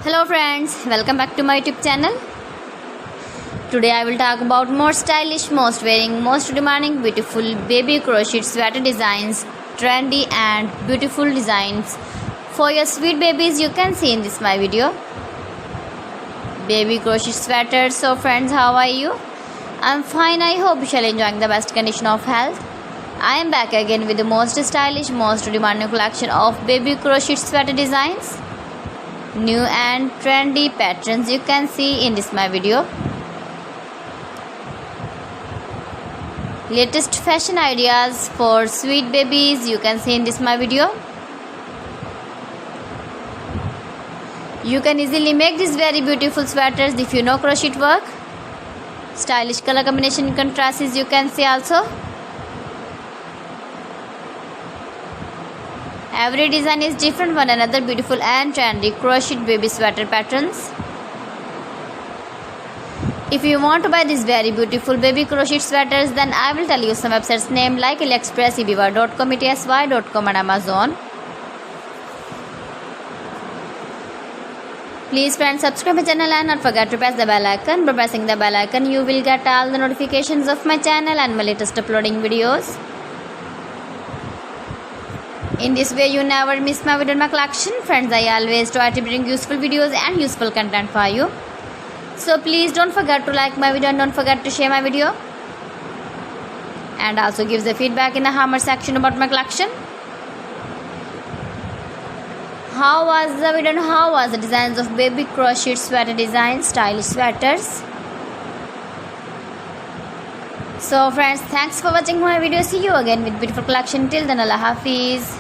Hello friends, welcome back to my YouTube channel. Today I will talk about more stylish, most wearing, most demanding, beautiful baby crochet sweater designs, trendy and beautiful designs for your sweet babies. You can see in this my video. Baby crochet sweaters. So friends, how are you? I'm fine. I hope you shall enjoying the best condition of health. I am back again with the most stylish, most demanding collection of baby crochet sweater designs. New and trendy patterns you can see in this my video. Latest fashion ideas for sweet babies you can see in this my video. You can easily make these very beautiful sweaters if you know crochet work. Stylish color combination contrasts you can see also. Every design is different one another, beautiful and trendy crocheted baby sweater patterns. If you want to buy these very beautiful baby crochet sweaters, then I will tell you some websites name like AliExpress, eBay.com, etsy.com and Amazon. Please friends, subscribe my channel and not forget to press the bell icon. By pressing the bell icon, you will get all the notifications of my channel and my latest uploading videos. In this way, you never miss my video in my collection. Friends, I always try to bring useful videos and useful content for you. So please don't forget to like my video and don't forget to share my video. And also give the feedback in the comment section about my collection. How was the video and how was the designs of baby crochet sweater designs, stylish sweaters? So friends, thanks for watching my video. See you again with beautiful collection. Till then, Allah Hafiz.